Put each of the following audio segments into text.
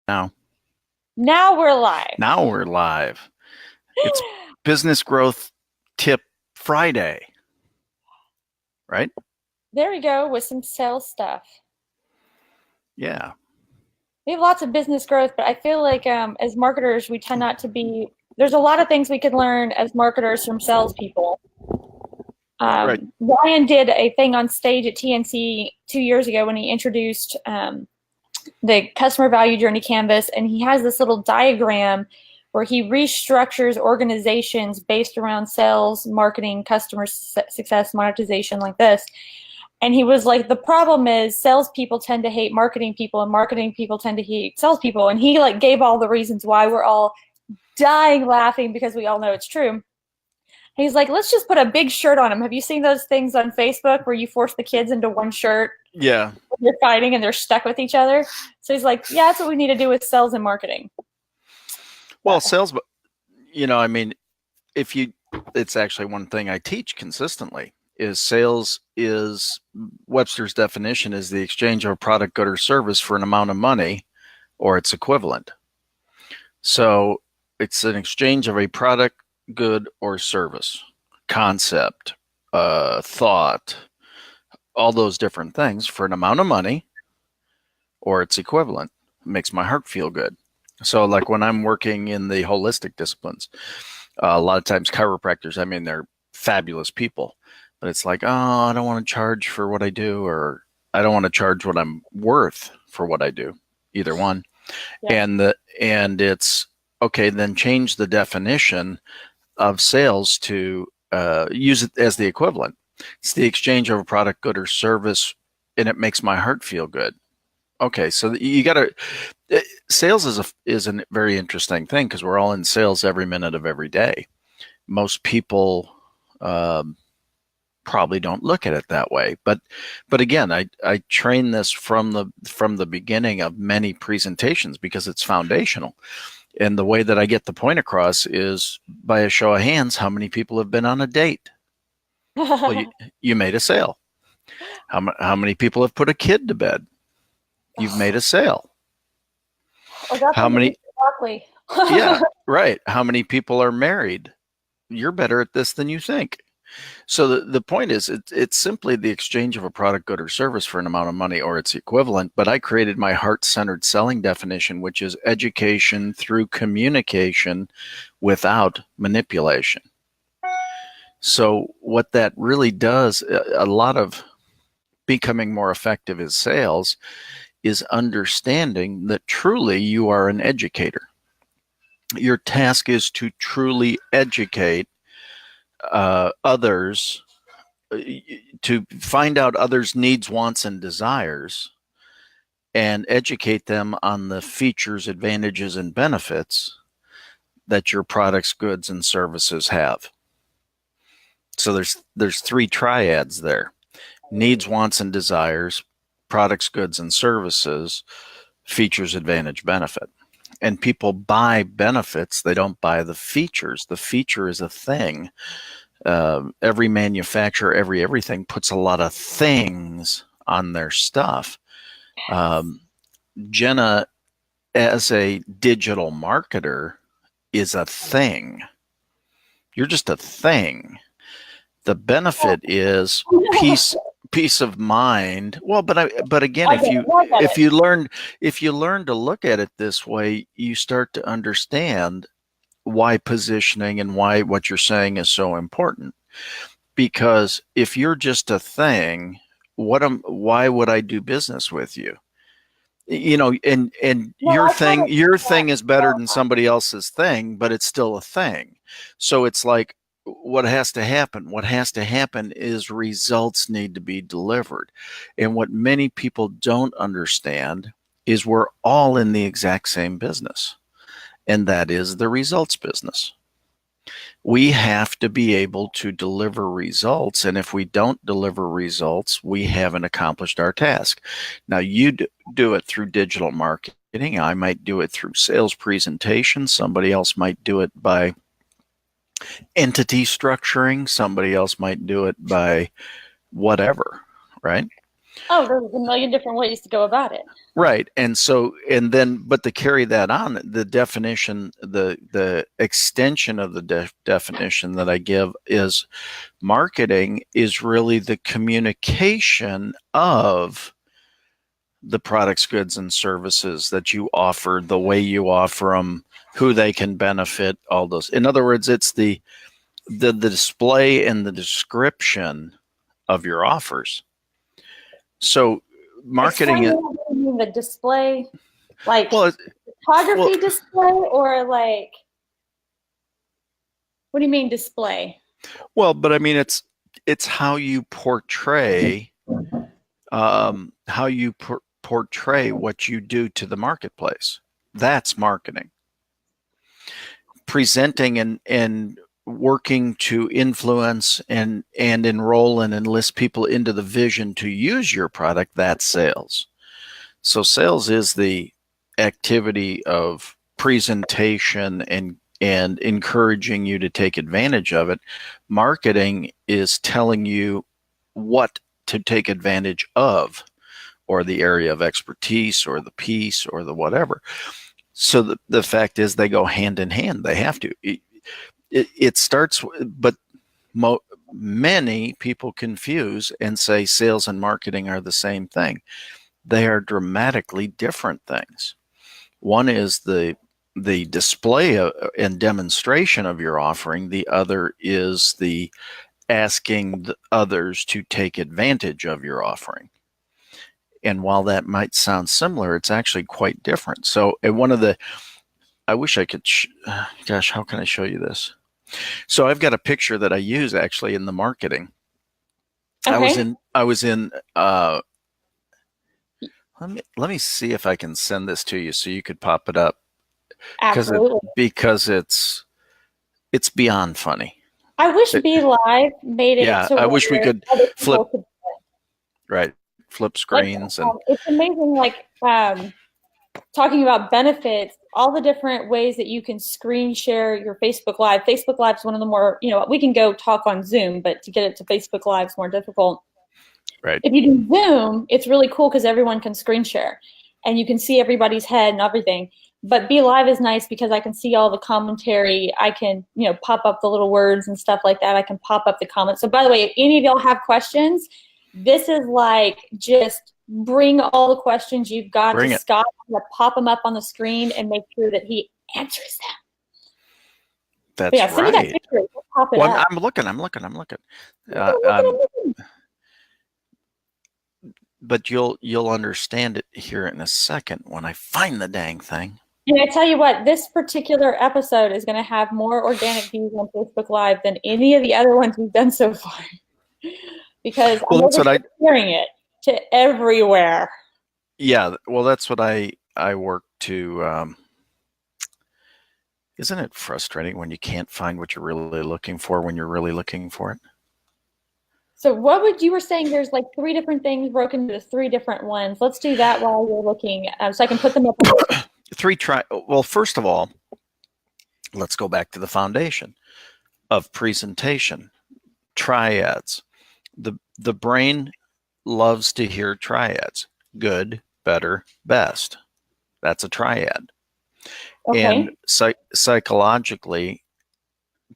Now, Now we're live. now we're live. It's Business Growth Tip Friday, right? There we go with some sales stuff. Yeah, We have lots of business growth, but I feel like as marketers, we tend not to be. There's a lot of things we could learn as marketers from salespeople. right. Ryan did a thing on stage at TNC 2 years ago when he introduced the customer value journey canvas, and he has this little diagram where he restructures organizations based around sales, marketing, customer success, monetization, like this. And he was like, the problem is salespeople tend to hate marketing people, and marketing people tend to hate salespeople. And he like gave all the reasons why. We're all dying laughing because we all know it's true. He's like, let's just put a big shirt on them. Have you seen those things on Facebook where you force the kids into one shirt? Yeah. They're fighting and they're stuck with each other. So he's like, yeah, that's what we need to do with sales and marketing. Well, But sales, I mean, if you, it's actually one thing I teach consistently is sales is Webster's definition is the exchange of a product, good, or service for an amount of money or its equivalent. So it's an exchange of a product, good, or service, concept, thought, all those different things for an amount of money or its equivalent. It makes my heart feel good. So, like when I'm working in the holistic disciplines, a lot of times chiropractors, I mean, they're fabulous people, but it's like, oh, I don't want to charge for what I do, or I don't want to charge what I'm worth for what I do, either one. yeah. And it's okay, then change the definition of sales to use it as the equivalent. It's the exchange of a product, good, or service, and it makes my heart feel good. Okay, so you got to. Sales is a very interesting thing because we're all in sales every minute of every day. Most people probably don't look at it that way, but again, I train this from the beginning of many presentations because it's foundational. And the way that I get the point across is by a show of hands. How many people have been on a date? Well, you made a sale. How many people have put a kid to bed? You've made a sale. Or got How them to many? eat broccoli. Yeah, right. How many people are married? You're better at this than you think. So the point is, it's simply the exchange of a product, good, or service for an amount of money or its equivalent. But I created my heart-centered selling definition, which is education through communication without manipulation. So what that really does, a lot of becoming more effective in sales is understanding that truly you are an educator. Your task is to truly educate others, to find out others' needs, wants, and desires, and educate them on the features, advantages, and benefits that your products, goods, and services have. So there's three triads there: needs, wants, and desires, products, goods, and services, features, advantage, benefit. And people buy benefits, they don't buy the features. The feature is a thing. Every manufacturer, everything puts a lot of things on their stuff. Um, Jena, as a digital marketer, is a thing. You're just a thing. The benefit is peace of mind. Well, but again, I get it. I get it. if you learn to look at it this way, you start to understand why positioning and why what you're saying is so important. Because if you're just a thing, why would I do business with you? You know, and No, I kind of your get that. thing is better than somebody else's thing, but it's still a thing. So it's like, what has to happen? What has to happen is results need to be delivered. And what many people don't understand is we're all in the exact same business, and that is the results business. We have to be able to deliver results. And if we don't deliver results, we haven't accomplished our task. Now, you do it through digital marketing. I might do it through sales presentation. Somebody else might do it by entity structuring. Somebody else might do it by whatever, right? Oh, there's a million different ways to go about it. Right. And so, and then, but to carry that on, the definition, the extension of the definition that I give is marketing is really the communication of the products, goods, and services that you offer, the way you offer them, who they can benefit, all those. In other words, it's the display and the description of your offers. So marketing Explain what you mean, the display, like well, photography display, or like, what do you mean display? well, but I mean it's how you portray portray what you do to the marketplace. That's marketing. Presenting and working to influence and enroll and enlist people into the vision to use your product, that's sales. So sales is the activity of presentation and encouraging you to take advantage of it. Marketing is telling you what to take advantage of, or the area of expertise, or the piece, or the whatever. So the fact is they go hand in hand. They have to. It starts, but many people confuse and say sales and marketing are the same thing. They are dramatically different things. One is the display and demonstration of your offering. The other is the asking the others to take advantage of your offering. And while that might sound similar, it's actually quite different. So, one of the, I wish I could, gosh, how can I show you this? So I've got a picture that I use actually in the marketing. Okay. I was in, let me see if I can send this to you so you could pop it up. Absolutely. Because it's beyond funny. I wish Be Live made it. Yeah, I wish we could flip screens. Like, it's amazing, like, talking about benefits, all the different ways that you can screen share your Facebook Live. Facebook Live is one of the more, we can go talk on Zoom, but to get it to Facebook Live is more difficult. Right. If you do Zoom, it's really cool because everyone can screen share and you can see everybody's head and everything. But Be Live is nice because I can see all the commentary. I can, pop up the little words and stuff like that. I can pop up the comments. So by the way, if any of y'all have questions, this is like, just bring all the questions you've got to Scott. I'm gonna pop them up on the screen and make sure that he answers them. That's right. Send me that picture. Pop it up. I'm looking. But you'll understand it here in a second when I find the dang thing. And I tell you what, this particular episode is going to have more organic views on Facebook Live than any of the other ones we've done so far. Because I'm sharing it to everywhere. Yeah, well, that's what I work to. Isn't it frustrating when you can't find what you're really looking for when you're really looking for it? So what you were saying, there's like 3 different things broken into 3 different ones. Let's do that while you're looking, so I can put them up. Well, first of all, let's go back to the foundation of presentation. Triads. The brain loves to hear triads: good, better, best. That's a triad. Okay. And psychologically,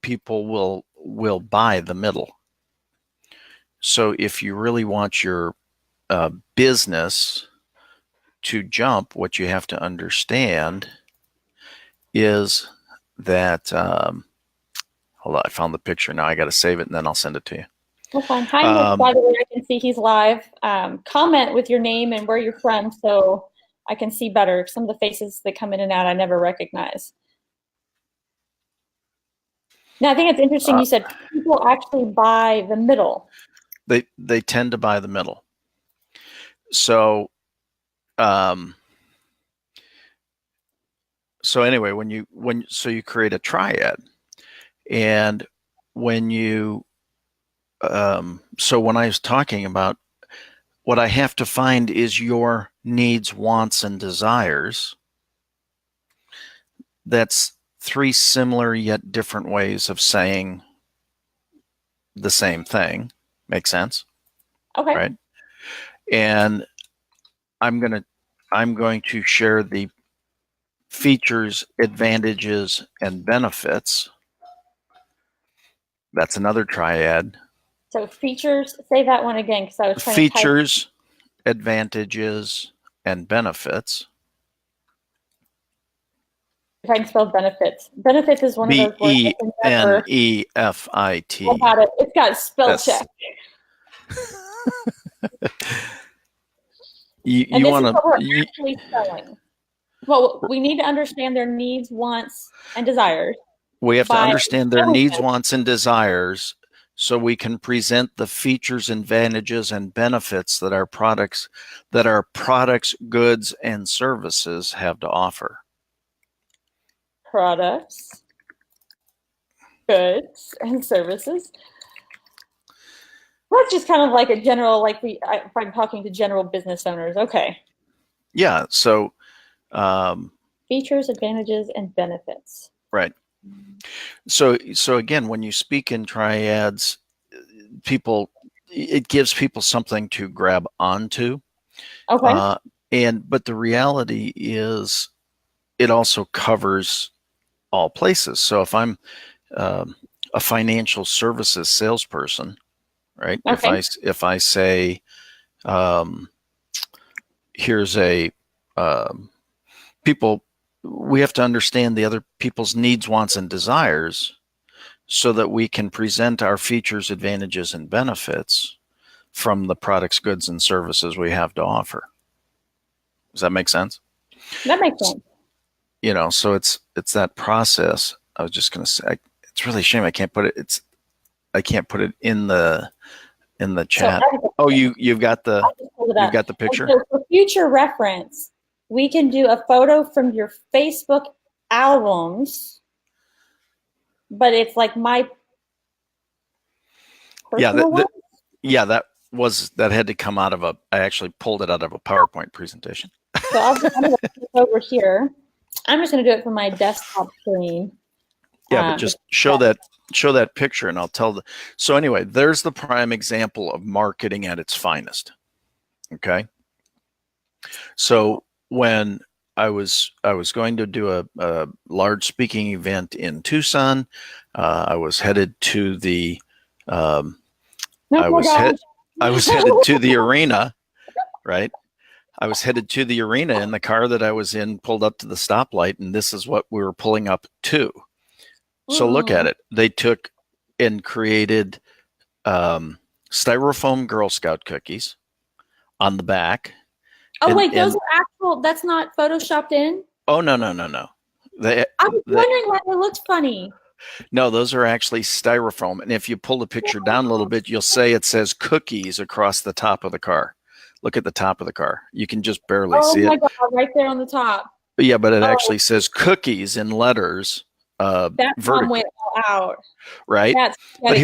people will buy the middle. So if you really want your business to jump, what you have to understand is that, hold on, I found the picture. Now I got to save it and then I'll send it to you. Okay. Hi, Nick, by the way, I can see he's live. Comment with your name and where you're from so I can see better. Some of the faces that come in and out I never recognize. Now, I think it's interesting you said people actually buy the middle. They tend to buy the middle. So anyway, when you create a triad, and when you so when I was talking about what I have to find is your needs, wants, and desires. That's 3 similar yet different ways of saying the same thing. Make sense? Okay. Right. and I'm going to share the features, advantages, and benefits. That's another triad. So features, say that one again because I was trying to type. Features, advantages, and benefits. If I can spell benefits. Benefits is one of those words I can never. BENEFIT. I got it. It's got spell check. You want to actually spelling. Well, we need to understand their needs, wants, and desires. We have to understand their needs, wants, and desires so we can present the features, advantages, and benefits that our products, goods, and services have to offer. Products, goods, and services. That's just kind of like a general, if I'm talking to general business owners. Okay. Yeah. So features, advantages, and benefits. Right. So again, when you speak in triads, it gives people something to grab onto. Okay. But the reality is, it also covers all places. So if I'm a financial services salesperson, right? Okay. If I say, here's a we have to understand the other people's needs, wants, and desires so that we can present our features, advantages, and benefits from the products, goods, and services we have to offer. Does that make sense? That makes sense. So it's that process. I was just going to say, it's really a shame I can't put it. I can't put it in the chat. So you've got the picture. So for future reference, we can do a photo from your Facebook albums, but it's like my personal one. That had to come out of I actually pulled it out of a PowerPoint presentation. So I'm going to put it over here. I'm just going to do it from my desktop screen. Yeah, but just show that picture, and I'll tell so anyway, there's the prime example of marketing at its finest. Okay. So when I was going to do a large speaking event in Tucson, I was headed to the I was headed to the arena, right? I was headed to the arena, and the car that I was in pulled up to the stoplight, and this is what we were pulling up to. So look at it. They took and created styrofoam Girl Scout cookies on the back. Oh, wait, those are actual, that's not photoshopped in? Oh, no. I was wondering why they looked funny. No, those are actually styrofoam. And if you pull the picture down a little bit, you'll say it says cookies across the top of the car. Look at the top of the car. You can just barely see it. Oh, my God, right there on the top. Yeah, but it actually says cookies in letters. That one went all out. Right? But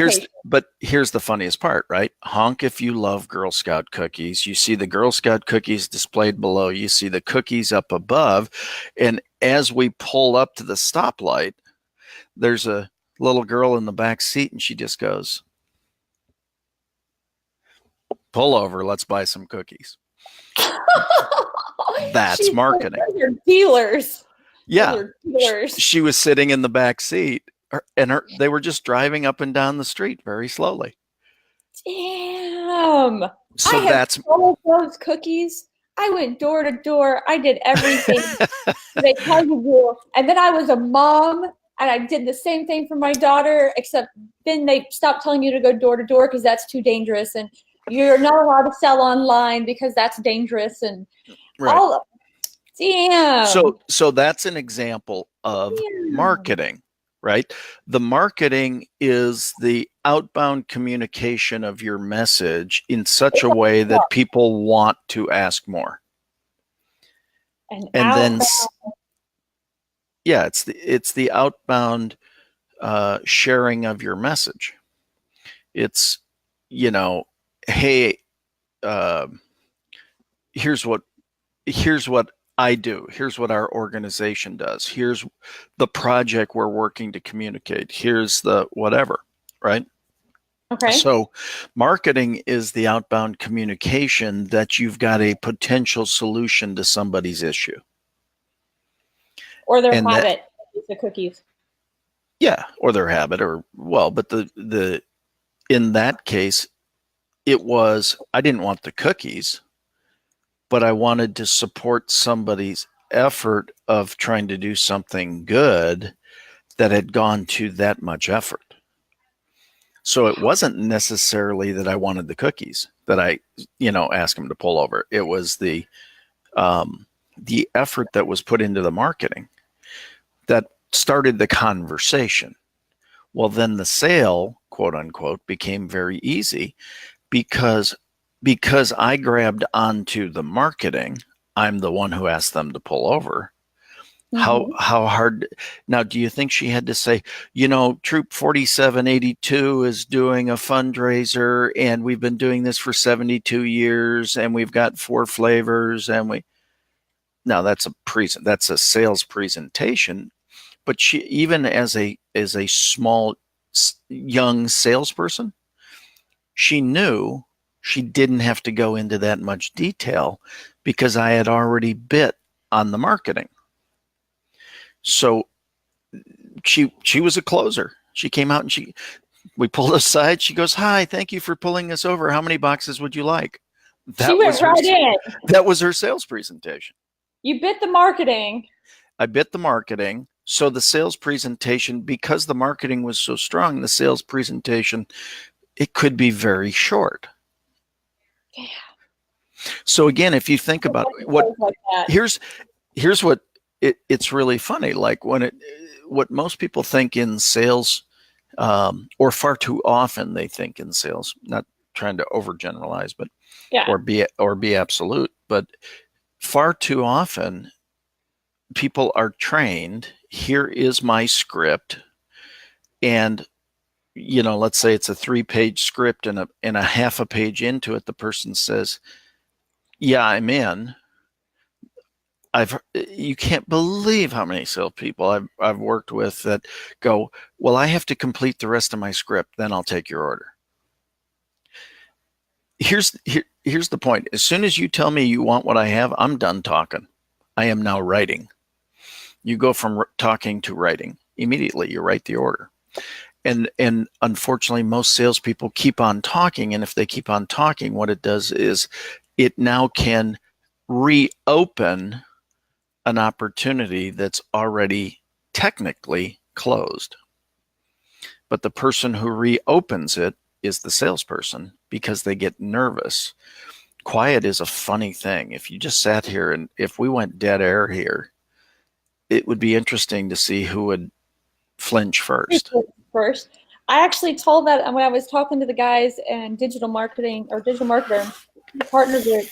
here's the funniest part, right? Honk if you love Girl Scout cookies. You see the Girl Scout cookies displayed below. You see the cookies up above. And as we pull up to the stoplight, there's a little girl in the back seat, and she just goes, pull over, let's buy some cookies. That's marketing. Those are dealers. Yeah. She was sitting in the back seat, and they were just driving up and down the street very slowly. Damn. So that's sold those cookies. I went door to door. I did everything they tell you to do. And then I was a mom, and I did the same thing for my daughter, except then they stopped telling you to go door to door because that's too dangerous, and you're not allowed to sell online because that's dangerous, and all of it. Damn. So that's an example of marketing, right? The marketing is the outbound communication of your message in such a way that people want to ask more. And then, yeah, it's the outbound sharing of your message. It's, hey, here's what I do. Here's what our organization does. Here's the project we're working to communicate. Here's the whatever, right? Okay. So marketing is the outbound communication that you've got a potential solution to somebody's issue. Or their And that, habit, the cookies. yeah, or their habit, or well, but the in that case, it was, I didn't want the cookies, but I wanted to support somebody's effort of trying to do something good that had gone to that much effort. So it wasn't necessarily that I wanted the cookies that I, asked them to pull over. It was the effort that was put into the marketing that started the conversation. Well, then the sale, quote unquote, became very easy because I grabbed onto the marketing. I'm the one who asked them to pull over. How hard now? Do you think she had to say, Troop 4782 is doing a fundraiser, and we've been doing this for 72 years, and we've got 4 flavors, and we now that's a sales presentation. But she, even as a small young salesperson, she knew she didn't have to go into that much detail because I had already bit on the marketing. So she was a closer. She came out and we pulled aside. She goes, "Hi, thank you for pulling us over. How many boxes would you like?" She went right in. That was her sales presentation. You bit the marketing. I bit the marketing. So the sales presentation, because the marketing was so strong, the sales presentation, it could be very short. Yeah. So again, if you think about here's what it's really funny. Like what most people think in sales, or far too often they think in sales, not trying to overgeneralize, but or be absolute, but far too often people are trained, here is my script, and let's say it's a 3-page script, and a half a page into it the person says, "Yeah, I'm in." You can't believe how many salespeople I've worked with that go, "Well, I have to complete the rest of my script, then I'll take your order." Here's the point. As soon as you tell me you want what I have, I'm done talking. I am now writing. You go from talking to writing immediately. You write the order. And unfortunately, most salespeople keep on talking. And if they keep on talking, what it does is it now can reopen an opportunity that's already technically closed. But the person who reopens it is the salesperson because they get nervous. Quiet is a funny thing. If you just sat here and if we went dead air here, it would be interesting to see who would flinch first. I actually told that when I was talking to the guys in digital marketing or digital marketer partner group.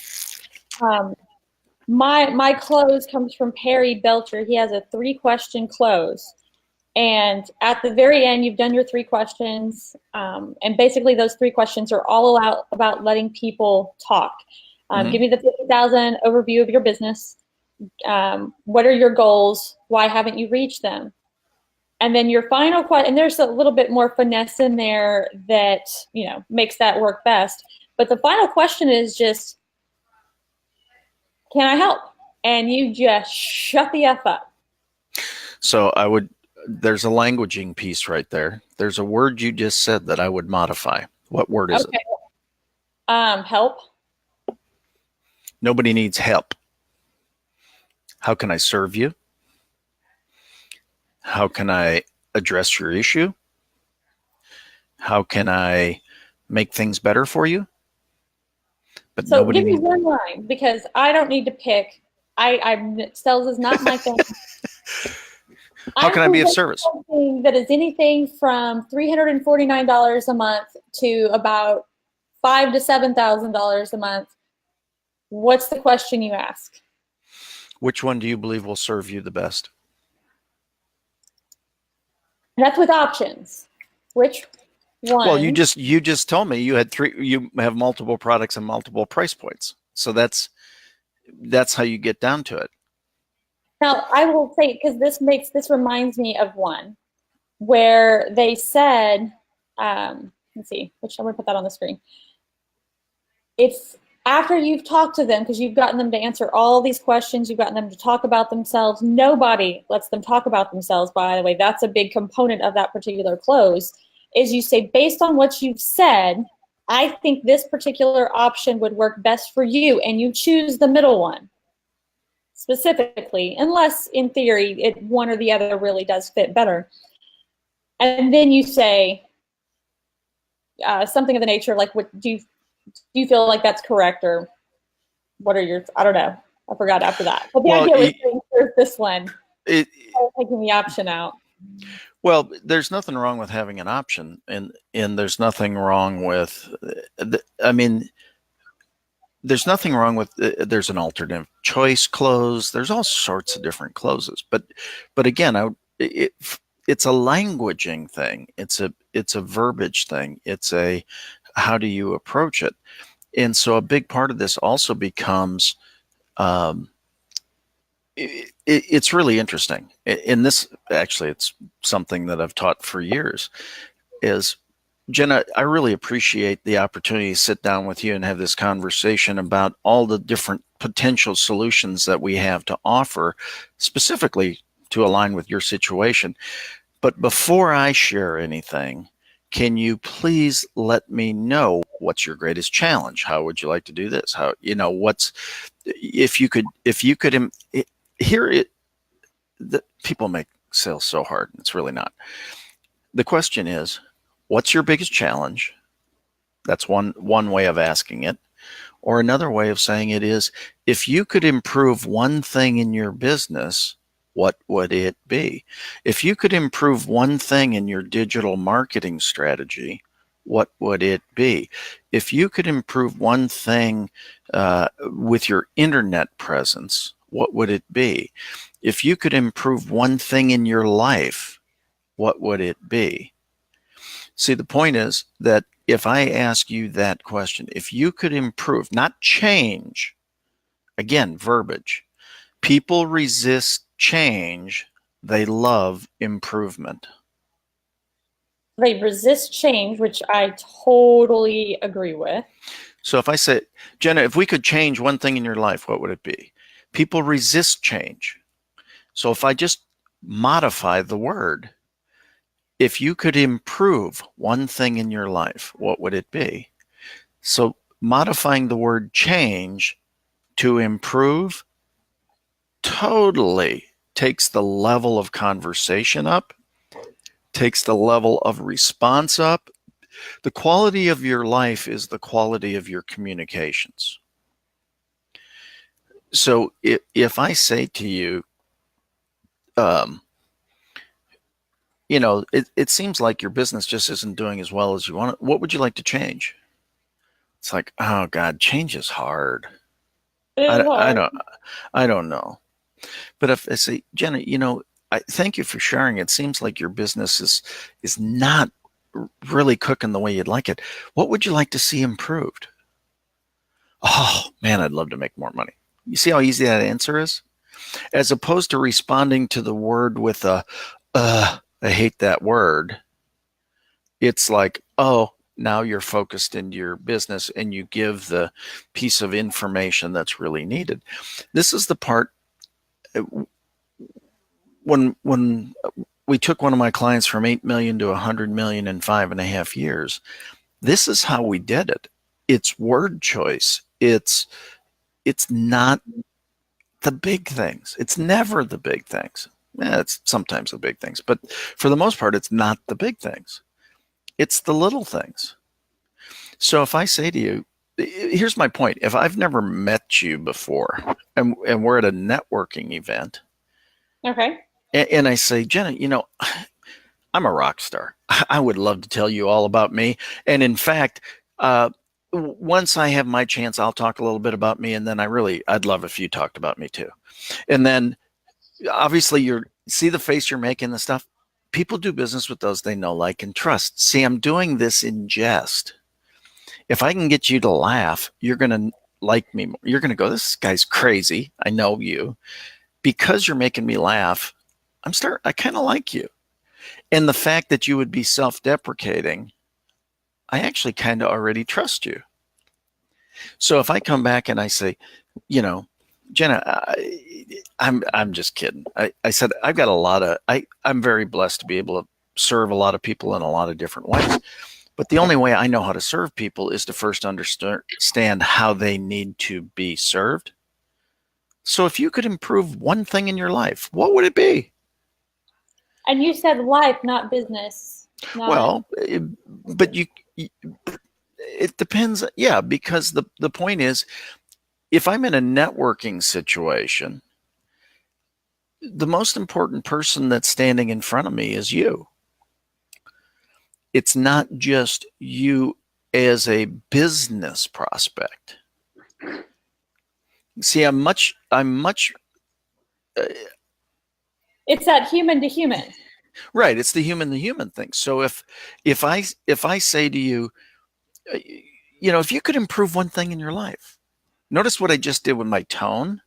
My close comes from Perry Belcher. He has a 3-question close. And at the very end, you've done your 3 questions. And basically those 3 questions are all about letting people talk. Give me the 50,000 overview of your business. What are your goals? Why haven't you reached them? And then your final question, and there's a little bit more finesse in there that, makes that work best. But the final question is just, can I help? And you just shut the F up. So there's a languaging piece right there. There's a word you just said that I would modify. What word is it? Help. Nobody needs help. How can I serve you? How can I address your issue? How can I make things better for you? But so give me one line, because I don't need to pick. Sales is not my thing. How can I be of service? Something that is anything from $349 a month to about $5,000 to $7,000 a month. What's the question you ask? Which one do you believe will serve you the best? And that's with options. Which one? Well, you just told me you had 3. You have multiple products and multiple price points. So that's how you get down to it. Now, I will say, because this reminds me of one where they said, let's see, which I'm going to put that on the screen. It's after you've talked to them, because you've gotten them to answer all these questions, you've gotten them to talk about themselves. Nobody lets them talk about themselves, by the way. That's a big component of that particular close, is you say, based on what you've said, I think this particular option would work best for you, and you choose the middle one specifically, unless in theory one or the other really does fit better. And then you say something of the nature like, "What do you feel like that's correct?" Or what are your, I don't know. I forgot after that. But the idea was saying, here's this one. Taking the option out. Well, there's nothing wrong with having an option, and there's nothing wrong with, there's nothing wrong with, there's an alternate choice close. There's all sorts of different closes. But again, it's a languaging thing. It's a verbiage thing. It's a, how do you approach it? And so a big part of this also becomes, it's really interesting. In this, actually, it's something that I've taught for years, is, Jena, I really appreciate the opportunity to sit down with you and have this conversation about all the different potential solutions that we have to offer, specifically to align with your situation. But before I share anything, can you please let me know what's your greatest challenge? How would you like to do this? How, if you could, hear it, people make sales so hard. It's really not. The question is, what's your biggest challenge? That's one way of asking it. Or another way of saying it is, if you could improve one thing in your business, what would it be? If you could improve one thing in your digital marketing strategy, what would it be? If you could improve one thing with your internet presence, what would it be? If you could improve one thing in your life, what would it be? See, the point is that if I ask you that question, if you could improve, not change, again, verbiage, people resist change, they love improvement. They resist change, which I totally agree with. So if I say, Jena, if we could change one thing in your life, what would it be? People resist change. So if I just modify the word, if you could improve one thing in your life, what would it be? So modifying the word change to improve totally takes the level of conversation up, takes the level of response up. The quality of your life is the quality of your communications. So if I say to you, it seems like your business just isn't doing as well as you want it. What would you like to change? It's like, oh God, change is hard. I don't know. But if I say, Jena, I thank you for sharing. It seems like your business is not really cooking the way you'd like it. What would you like to see improved? Oh man, I'd love to make more money. You see how easy that answer is? As opposed to responding to the word with a, I hate that word. It's like, oh, now you're focused into your business and you give the piece of information that's really needed. This is the part when we took one of my clients from 8 million to 100 million in 5.5 years. This is how we did it. It's word choice. It's not the big things. It's never the big things. It's sometimes the big things, but for the most part, it's not the big things. It's the little things. So if I say to you, here's my point. If I've never met you before and we're at a networking event. Okay. And I say, Jena, I'm a rock star. I would love to tell you all about me. And in fact, once I have my chance, I'll talk a little bit about me. And then I'd love if you talked about me too. And then obviously see the face you're making, the stuff. People do business with those they know, like, and trust. See, I'm doing this in jest. If I can get you to laugh, you're going to like me more. You're going to go, this guy's crazy. I know you. Because you're making me laugh, I kind of like you. And the fact that you would be self-deprecating, I actually kind of already trust you. So if I come back and I say, you know, Jena, I'm just kidding. I said I've got a lot of I'm very blessed to be able to serve a lot of people in a lot of different ways. But the only way I know how to serve people is to first understand how they need to be served. So if you could improve one thing in your life, what would it be? And you said life, not business. Not Well, but it depends. Yeah, because the point is, if I'm in a networking situation, the most important person that's standing in front of me is you. It's not just you as a business prospect. See, I'm much it's that human to human. right. It's the human to human thing. So if I say to you, if you could improve one thing in your life, notice what I just did with my tone,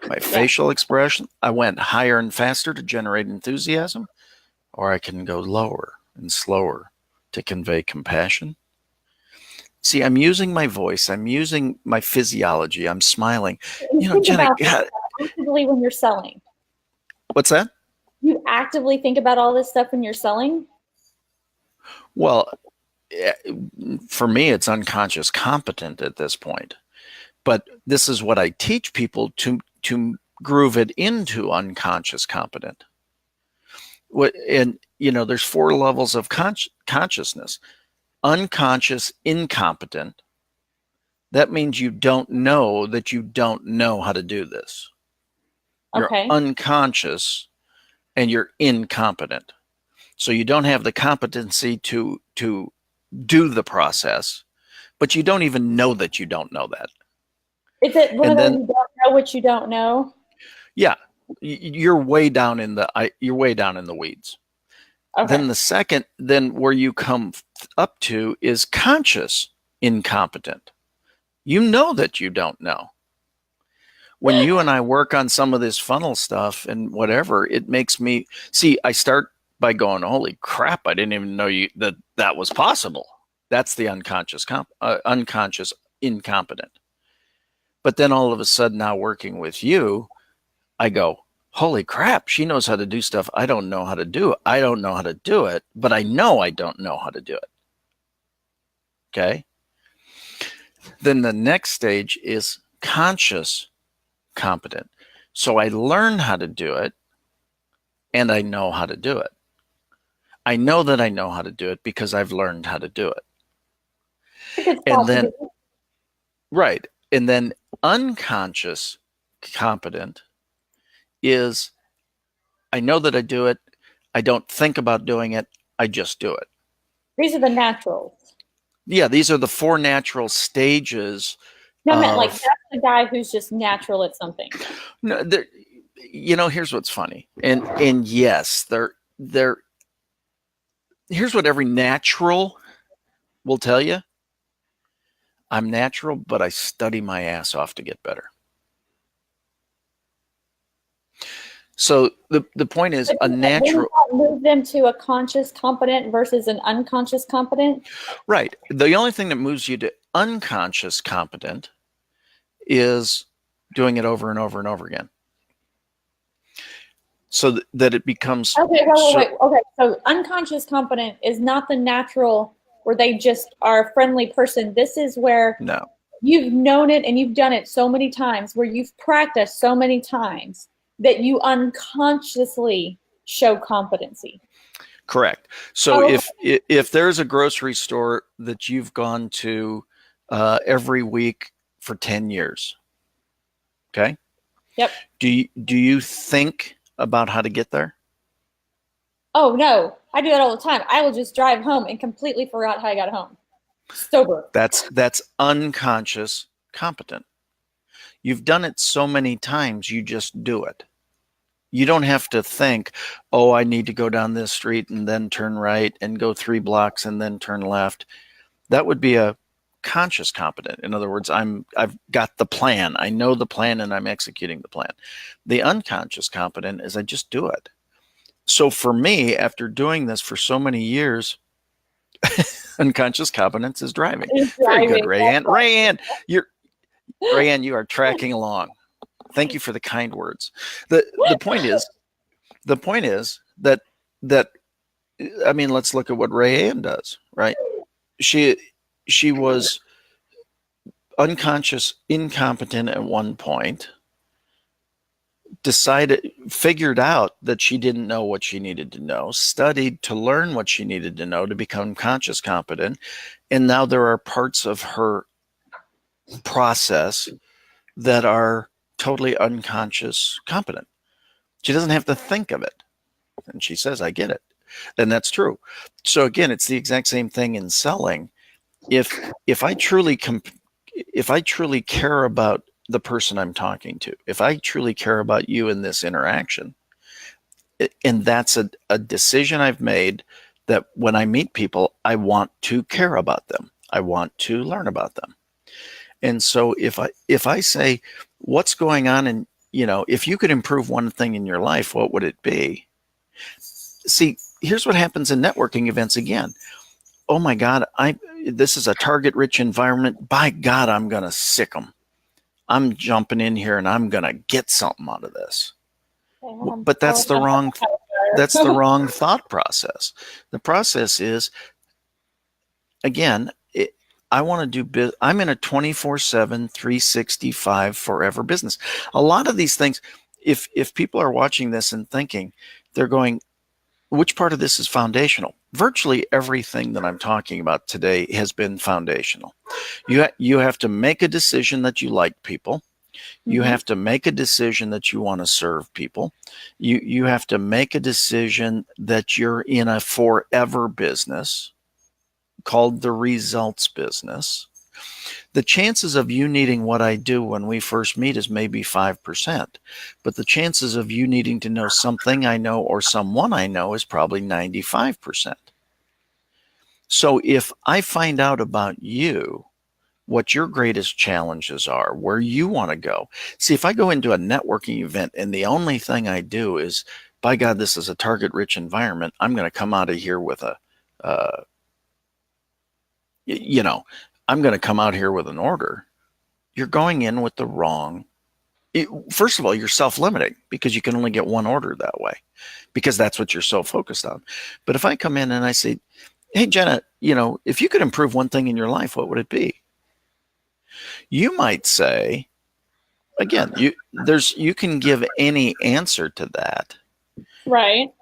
my Yeah. facial expression. I went higher and faster to generate enthusiasm, or I can go lower and slower to convey compassion. See, I'm using my voice, I'm using my physiology, I'm smiling. You think Jena, about this actively when you're selling. what's that? You actively think about all this stuff when you're selling? Well, for me, it's unconscious competent at this point. But this is what I teach people to groove it into unconscious competent. And there's 4 levels of consciousness. Unconscious incompetent. That means you don't know that you don't know how to do this. You're Okay. unconscious and you're incompetent. So you don't have the competency to do the process, but you don't even know that you don't know that. Is it one And of those then, you don't know what you don't know? yeah, you're way down in the weeds. Okay. Then where you come up to is conscious incompetent. You know that you don't know. When you and I work on some of this funnel stuff and whatever, it makes me see. I start by going, "Holy crap! I didn't even know that was possible." That's the unconscious incompetent. But then all of a sudden, now working with you, I go, "Holy crap! She knows how to do stuff I don't know how to do. I don't know how to do it, but I know I don't know how to do it." Okay. Then the next stage is conscious competent. So I learn how to do it and I know how to do it. I know that I know how to do it because I've learned how to do it. And then, right. And then unconscious competent is I know that I do it. I don't think about doing it. I just do it. These are the naturals. Yeah, these are the 4 natural stages. No, I meant like that's the guy who's just natural at something. No, here's what's funny. And yes, here's what every natural will tell you. I'm natural, but I study my ass off to get better. So the point is a natural move them to a conscious competent versus an unconscious competent. Right. The only thing that moves you to unconscious competent is doing it over and over and over again. So that it becomes wait. Okay, so unconscious competent is not the natural where they just are a friendly person. This is where no. You've known it and you've done it so many times, where you've practiced so many times that you unconsciously show competency. Correct. So if there's a grocery store that you've gone to every week for 10 years, okay? Yep. Do you think about how to get there? Oh no, I do that all the time. I will just drive home and completely forgot how I got home. Sober. That's unconscious competent. You've done it so many times, you just do it. You don't have to think, oh, I need to go down this street and then turn right and go 3 blocks and then turn left. That would be a conscious competent. In other words, I've got the plan. I know the plan and I'm executing the plan. The unconscious competent is I just do it. So for me, after doing this for so many years, Unconscious competence is driving. Is Very good, driving. Rayanne. Rayanne, you are tracking along. Thank you for the kind words. The point is that that I mean, let's look at what Rayanne does, right? She was unconscious incompetent at one point, figured out that she didn't know what she needed to know, studied to learn what she needed to know to become conscious competent, and now there are parts of her process that are totally unconscious competent. She doesn't have to think of it. And she says, I get it. And that's true. So again, it's the exact same thing in selling. If I truly care about the person I'm talking to, if I truly care about you in this interaction, and that's a decision I've made, that when I meet people, I want to care about them. I want to learn about them. And so if I say, what's going on, and if you could improve one thing in your life, what would it be? See, here's what happens in networking events again. Oh my God, this is a target rich environment. By God, I'm going to sick them. I'm jumping in here and I'm going to get something out of this. But that's the wrong thought process. The process is, again, I want to do I'm in a 24/7, 365 forever business. A lot of these things, if people are watching this and thinking, they're going, which part of this is foundational? Virtually everything that I'm talking about today has been foundational. You have to make a decision that you like people. You have to make a decision that you want to serve people. You have to make a decision that you're in a forever business called the results business. The chances of you needing what I do when we first meet is maybe 5%, but the chances of you needing to know something I know or someone I know is probably 95%. So if I find out about you, what your greatest challenges are, where you want to go. See, if I go into a networking event and the only thing I do is, by God, this is a target rich environment, I'm going to come out of here with I'm going to come out here with an order. You're going in with the wrong. First of all, you're self-limiting because you can only get one order that way because that's what you're so focused on. But if I come in and I say, hey, Jena, if you could improve one thing in your life, what would it be? You might say, again, you can give any answer to that. Right.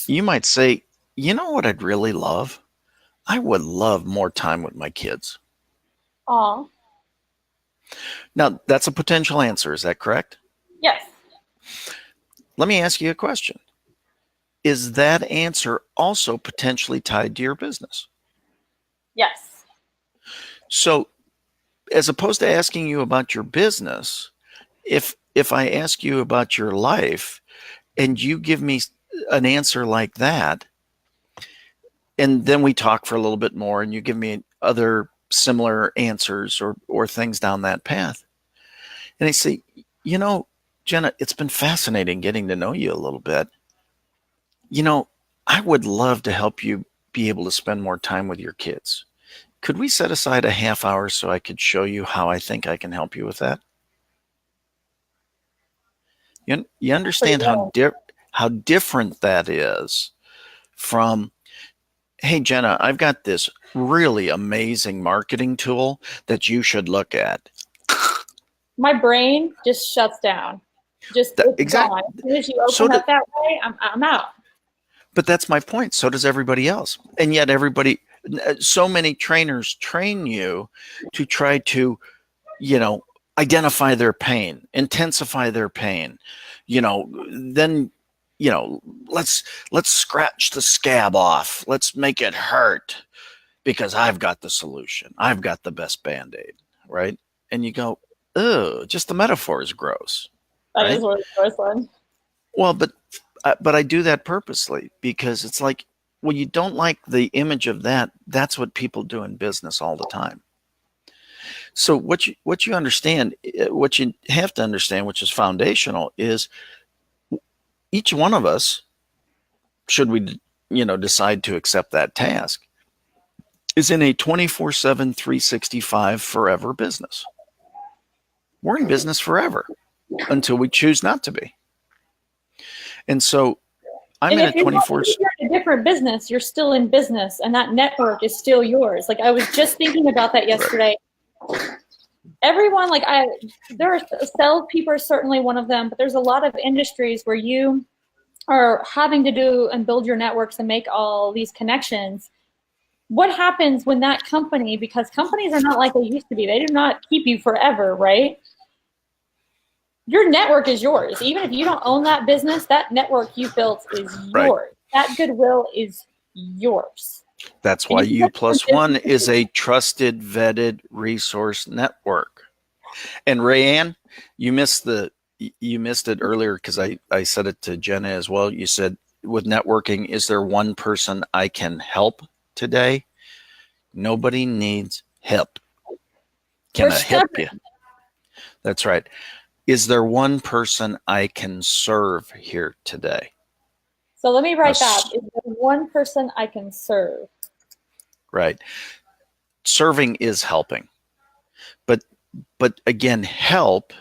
You might say, you know what I'd really love? I would love more time with my kids. Aw. Now, that's a potential answer. Is that correct? Yes. Let me ask you a question. Is that answer also potentially tied to your business? Yes. So, as opposed to asking you about your business, if I ask you about your life and you give me an answer like that, and then we talk for a little bit more and you give me other similar answers or things down that path, and I say, Jena, it's been fascinating getting to know you a little bit. I would love to help you be able to spend more time with your kids. Could we set aside a half hour so I could show you how I think I can help you with that? You understand how different that is from, hey, Jena, I've got this really amazing marketing tool that you should look at. My brain just shuts down. Exactly. Gone. As soon as you open up that way, I'm out. But that's my point. So does everybody else. And yet so many trainers train you to try to, identify their pain, intensify their pain, then, let's scratch the scab off. Let's make it hurt because I've got the solution. I've got the best Band-Aid, right? And you go, oh, just the metaphor is gross. That is what the gross one. Well, but I do that purposely because it's like, when you don't like the image of that, that's what people do in business all the time. So what you understand, what you have to understand, which is foundational, is each one of us, should we, decide to accept that task, is in a 24/7, 365 forever business. We're in business forever until we choose not to be. And so I'm in a 24. If you're in a different business, you're still in business, and that network is still yours. Like, I was just thinking about that yesterday. Right. Everyone, there are salespeople are certainly one of them, but there's a lot of industries where you are having to do and build your networks and make all these connections. What happens when that company, because companies are not like they used to be, they do not keep you forever, right? Your network is yours. Even if you don't own that business, that network you built is yours. Right. That goodwill is yours. That's why U+1 is a trusted, vetted resource network. And Rayanne, you missed it earlier because I said it to Jenna as well. You said, with networking, is there one person I can help today? Nobody needs help. Can I help you? That's right. Is there one person I can serve here today? So let me write that. Is there one person I can serve? Right. Serving is helping. But again, help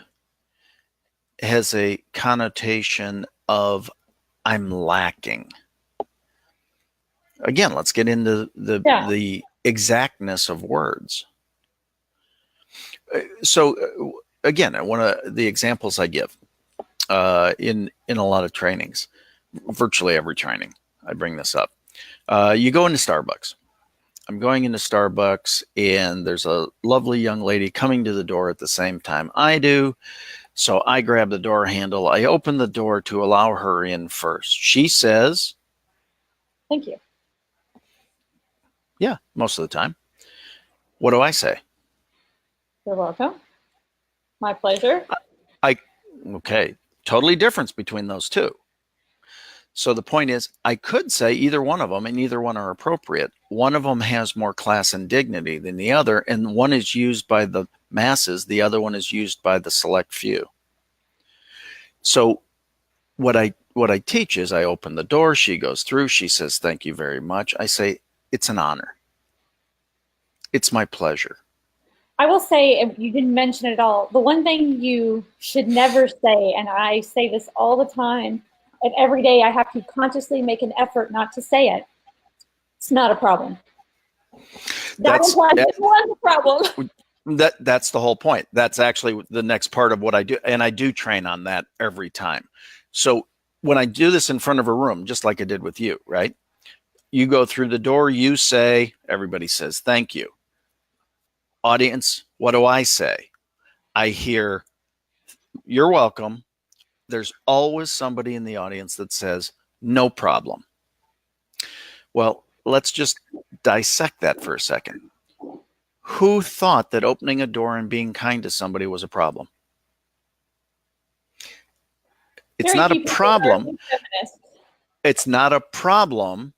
has a connotation of I'm lacking. Again, let's get into the exactness of words. So again, one of the examples I give in a lot of trainings, virtually every training, I bring this up. You go into Starbucks. I'm going into Starbucks, and there's a lovely young lady coming to the door at the same time I do. So I grab the door handle. I open the door to allow her in first. She says, "Thank you." Yeah, most of the time. What do I say? "You're welcome. My pleasure." Okay, totally difference between those two. So the point is, I could say either one of them, and either one are appropriate. One of them has more class and dignity than the other, and one is used by the masses. The other one is used by the select few. So what I teach is, I open the door, she goes through, she says, "Thank you very much." I say, "It's an honor. It's my pleasure." I will say, if you didn't mention it at all, the one thing you should never say, and I say this all the time, and every day I have to consciously make an effort not to say it, it's not a problem. That's a problem. That's the whole point. That's actually the next part of what I do. And I do train on that every time. So when I do this in front of a room, just like I did with you, right? You go through the door, you say, everybody says, "Thank you." Audience, what do I say? I hear, "You're welcome." There's always somebody in the audience that says, "No problem." Well, let's just dissect that for a second. Who thought that opening a door and being kind to somebody was a problem? It's not a problem. It's not a problem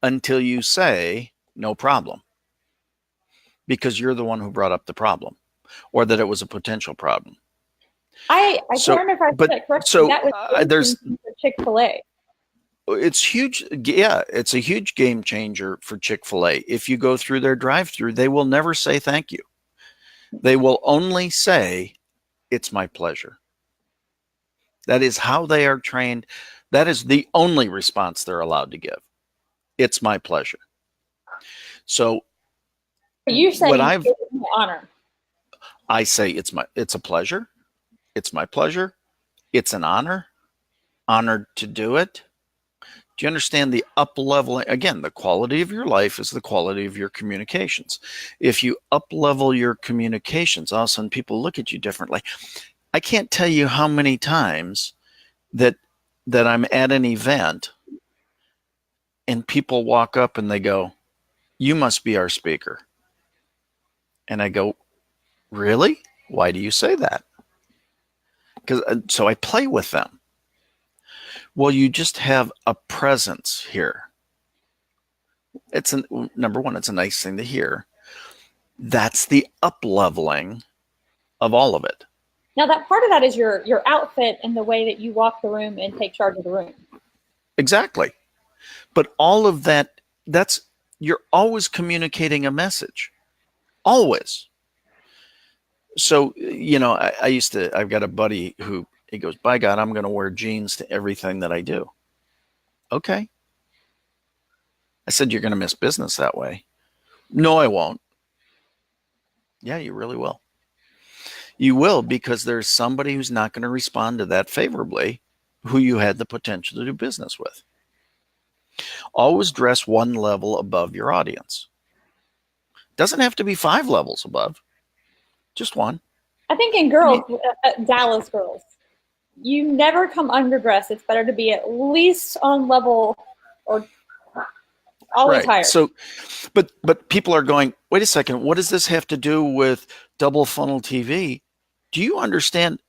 until you say no problem, because you're the one who brought up the problem, or that it was a potential problem. I can't remember if I said it correctly. So that was there's Chick-fil-A. It's huge. Yeah, it's a huge game changer for Chick-fil-A. If you go through their drive-through, they will never say thank you. They will only say, "It's my pleasure." That is how they are trained. That is the only response they're allowed to give. "It's my pleasure." So you say it's an honor. I say it's a pleasure. It's my pleasure. It's an honor. Honored to do it. Do you understand the up-leveling? Again, the quality of your life is the quality of your communications. If you up-level your communications, all of a sudden people look at you differently. I can't tell you how many times that I'm at an event and people walk up and they go, "You must be our speaker." And I go, "Really? Why do you say that?" So I play with them. Well, you just have a presence here. Number one, it's a nice thing to hear. That's the up-leveling of all of it. Now, that part of that is your outfit and the way that you walk the room and take charge of the room. Exactly. But all of that, you're always communicating a message, always. So, I've got a buddy who, he goes, by God, I'm going to wear jeans to everything that I do. Okay. I said, you're going to miss business that way. No, I won't. Yeah, you really will. You will, because there's somebody who's not going to respond to that favorably, who you had the potential to do business with. Always dress one level above your audience. Doesn't have to be 5 levels above, just one. I think in girls, Dallas girls, you never come underdressed. It's better to be at least on level or always higher. So, but people are going, wait a second, what does this have to do with double funnel TV? Do you understand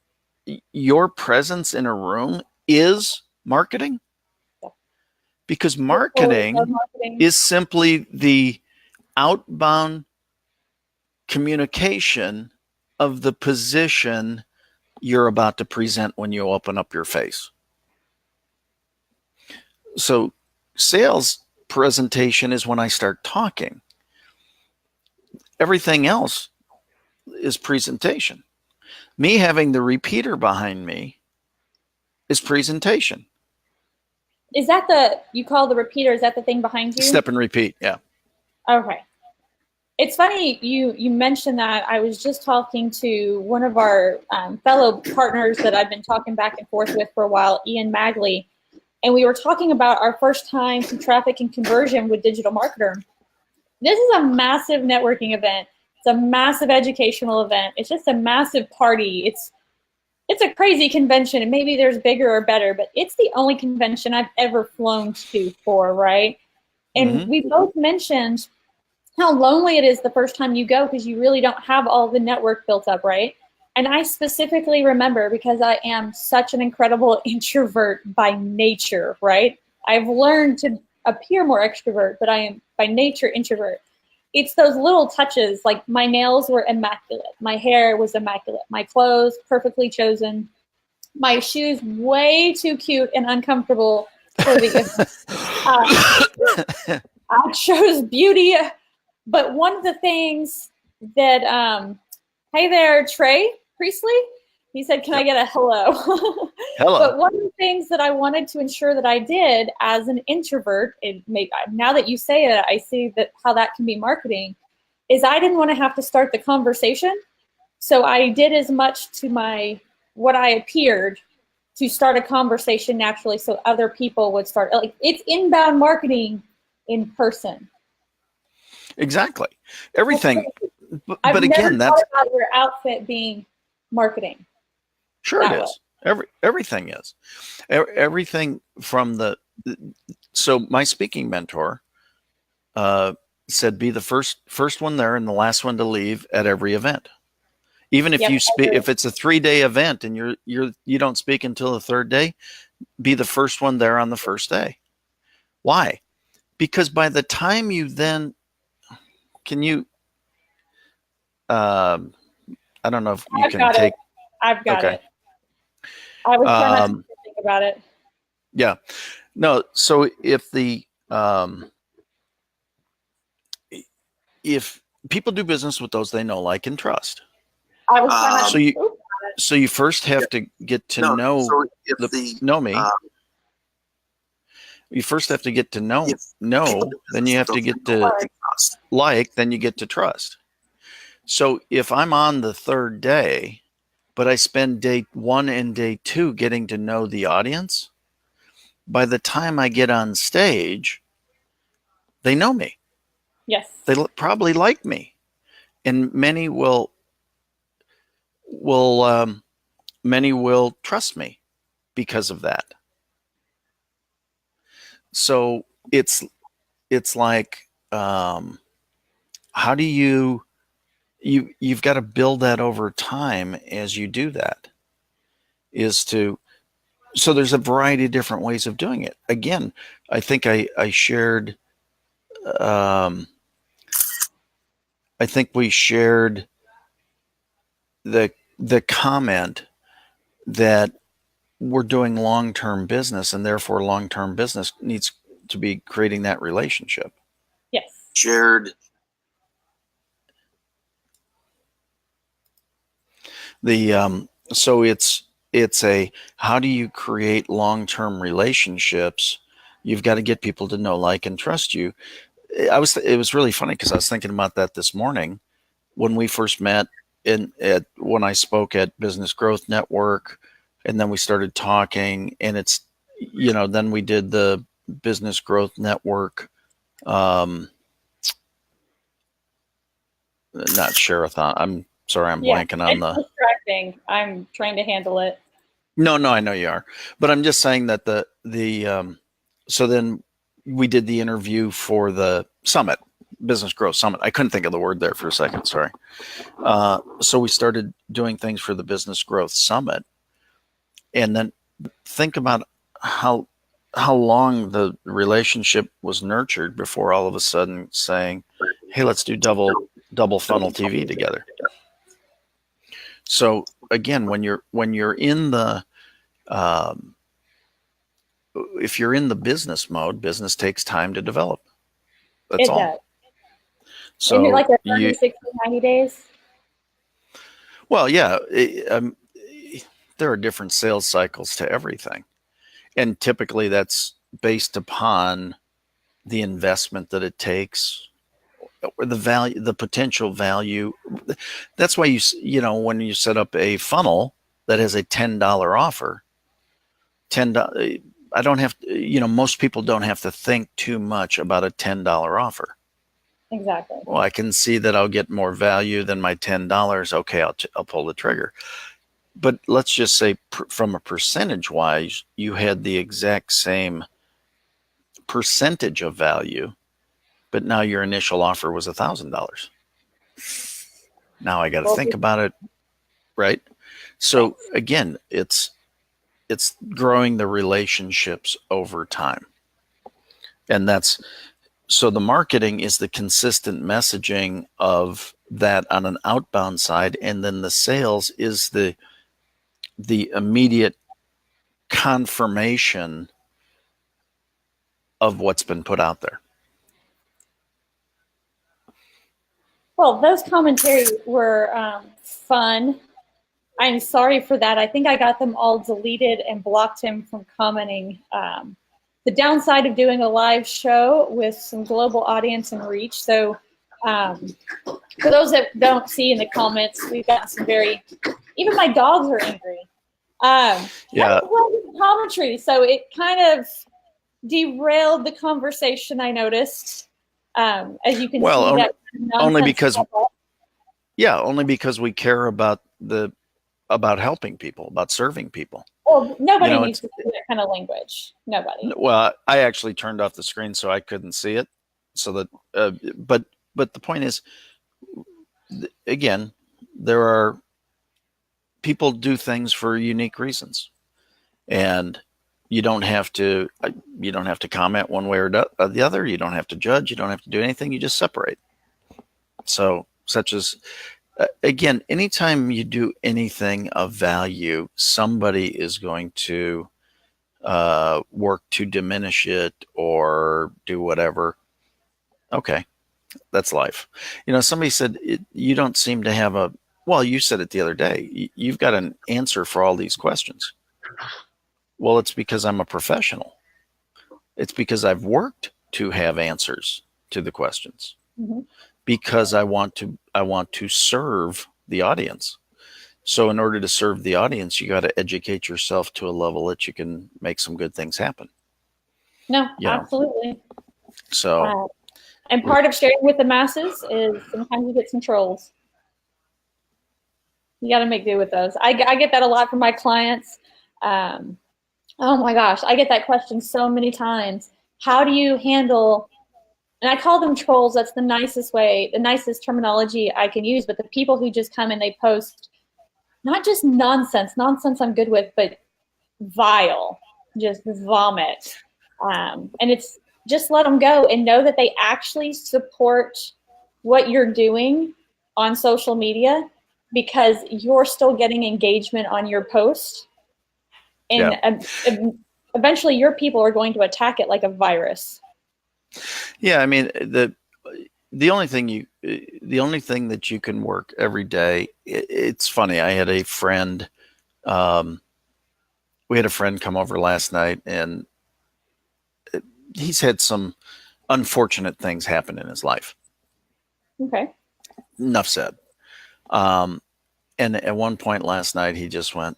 your presence in a room is marketing? Because marketing is simply the outbound communication of the position you're about to present when you open up your face. So sales presentation is when I start talking. Everything else is presentation. Me having the repeater behind me is presentation. Is that you call the repeater, is that the thing behind you? Step and repeat, yeah. Okay. It's funny you mentioned that. I was just talking to one of our fellow partners that I've been talking back and forth with for a while, Ian Magley, and we were talking about our first time through traffic and conversion with Digital Marketer. This is a massive networking event. It's a massive educational event. It's just a massive party. It's a crazy convention, and maybe there's bigger or better, but it's the only convention I've ever flown to for, right? And we both mentioned how lonely it is the first time you go because you really don't have all the network built up, right? And I specifically remember, because I am such an incredible introvert by nature, right? I've learned to appear more extrovert, but I am by nature introvert. It's those little touches, like my nails were immaculate, my hair was immaculate, my clothes perfectly chosen, my shoes way too cute and uncomfortable for the I chose beauty. But one of the things that, hey there, Trey Priestley, he said, can I get a hello? Hello. But one of the things that I wanted to ensure that I did as an introvert, now that you say it, I see that how that can be marketing, is I didn't want to have to start the conversation. So I did as much to what I appeared to start a conversation naturally so other people would start. Like, it's inbound marketing in person. Exactly. Everything. But again, that's about your outfit being marketing. Sure it is. Everything is. Everything from so my speaking mentor said, be the first one there and the last one to leave at every event. Even if you speak, if it's a 3-day event and you don't speak until the 3rd day, be the first one there on the first day. Why? Because by the time you then can you I don't know if you can take. I've got it. I was trying to think about it. Yeah. No. So if if people do business with those they know, like, and trust. I was trying to so you first have to get to know me. You first have to get to know, then you have to get to like, then you get to trust. So if I'm on the 3rd day, but I spend day 1 and day 2 getting to know the audience, by the time I get on stage, they know me. Yes. They probably like me. And many will trust me because of that. So it's like, how do you've got to build that over time as you do that, so there's a variety of different ways of doing it. Again, I think I shared, I think we shared the comment that we're doing long-term business, and therefore long-term business needs to be creating that relationship. Yes. shared. So it's a, how do you create long-term relationships? You've got to get people to know, like, and trust you. It was really funny because I was thinking about that this morning when we first met when I spoke at Business Growth Network, and then we started talking, and it's, then we did the Business Growth Network, not Share-a-thon. I'm sorry, I'm blanking on it's distracting. I'm trying to handle it. No, I know you are, but I'm just saying that so then we did the interview for the summit, Business Growth Summit. I couldn't think of the word there for a second. Sorry. So we started doing things for the Business Growth Summit, and then think about how long the relationship was nurtured before all of a sudden saying, "Hey, let's do double funnel TV together." So again, when you're in the if you're in the business mode, business takes time to develop. That's all. Does. So isn't it like a 30, 60, 90 days? Well, yeah, there are different sales cycles to everything, and typically that's based upon the investment that it takes, or the value, the potential value. That's why when you set up a funnel that has a $10 offer, $10. I don't have to, most people don't have to think too much about a $10 offer. Exactly. Well, I can see that I'll get more value than my $10. Okay, I'll pull the trigger. But let's just say from a percentage wise, you had the exact same percentage of value, but now your initial offer was $1,000. Now I got to think about it, right? So again, it's growing the relationships over time. And so the marketing is the consistent messaging of that on an outbound side, and then the sales is the immediate confirmation of what's been put out there. Well, those commentaries were fun. I'm sorry for that. I think I got them all deleted and blocked him from commenting. The downside of doing a live show with some global audience and reach. So for those that don't see in the comments, we've got some even my dogs are angry. Yeah. Commentary. So it kind of derailed the conversation, I noticed. As you can see, only because we care about helping people, about serving people. Well, nobody needs to see that kind of language. Nobody. Well, I actually turned off the screen so I couldn't see it. So that, but the point is, again, there are people do things for unique reasons, and you don't have to comment one way or the other. You don't have to judge. You don't have to do anything. You just separate. So, such as, again, anytime you do anything of value, somebody is going to work to diminish it or do whatever. Okay, that's life. Somebody said, you don't seem to have well, you said it the other day. You've got an answer for all these questions. Well, it's because I'm a professional. It's because I've worked to have answers to the questions. Mm-hmm. Because I want to serve the audience. So in order to serve the audience, you got to educate yourself to a level that you can make some good things happen. No, absolutely. So, and part of sharing with the masses is sometimes you get some trolls. You got to make do with those. I get that a lot from my clients. Oh my gosh, I get that question so many times. How do you handle? And I call them trolls. That's the nicest way, the nicest terminology I can use. But the people who just come and they post not just nonsense I'm good with, but vile, just vomit. And it's just let them go and know that they actually support what you're doing on social media because you're still getting engagement on your post. And eventually your people are going to attack it like a virus. Yeah, I mean, the only thing that you can work every day. It's funny. I had a friend. Um, we had a friend come over last night, and he's had some unfortunate things happen in his life. Okay. Enough said. Um, and at one point last night, he just went,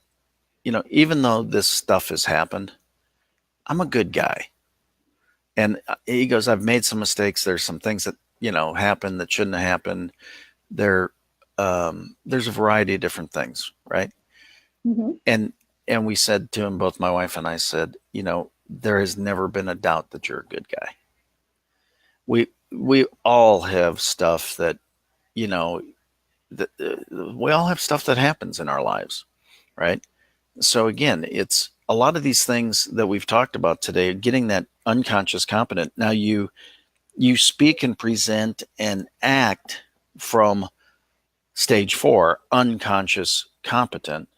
even though this stuff has happened, I'm a good guy. And he goes, I've made some mistakes. There's some things that, happened that shouldn't have happened. There, there's a variety of different things, right? Mm-hmm. And we said to him, both my wife and I said, there has never been a doubt that you're a good guy. We all have stuff that, you know, that we all have stuff that happens in our lives, right? So again, it's a lot of these things that we've talked about today, getting that unconscious competent. Now you speak and present and act from stage 4, unconscious competent,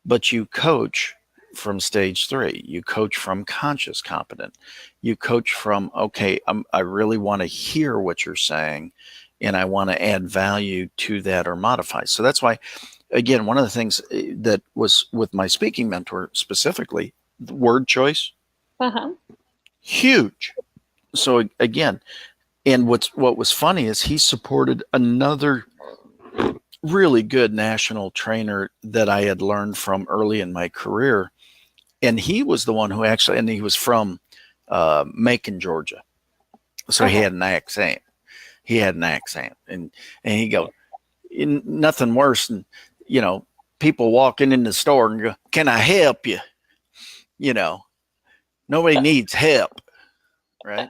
but you coach from stage 3. You coach from conscious competent. You coach from, okay, I really want to hear what you're saying, and I want to add value to that or modify. So that's why, again, one of the things that was with my speaking mentor specifically, the word choice, huge. So again, and what was funny is he supported another really good national trainer that I had learned from early in my career. And he was the one who actually, and he was from Macon, Georgia. So he had an accent. And he go, nothing worse than, people walking in the store and go, can I help you? Nobody needs help, right?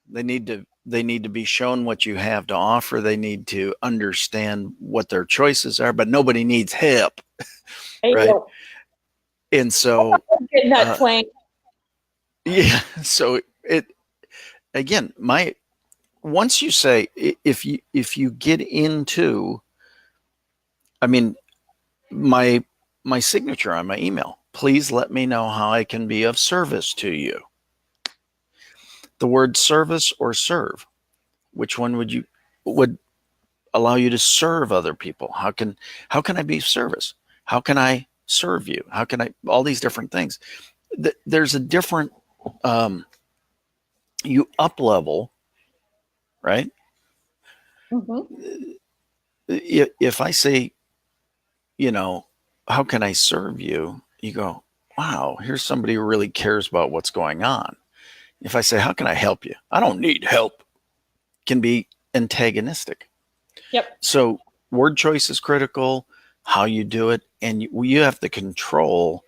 They need to be shown what you have to offer. They need to understand what their choices are, but nobody needs help, right? And so, getting that twang. Yeah. So it again, once you say, if you get into, I mean, my signature on my email, please let me know how I can be of service to you. The word service or serve, which one would allow you to serve other people? How can I be of service? How can I serve you? How can I, all these different things. There's a different, you up level, right? Mm-hmm. If I say, how can I serve you? You go, wow, here's somebody who really cares about what's going on. If I say, how can I help you? I don't need help, can be antagonistic. Yep. So word choice is critical, how you do it, and you have to control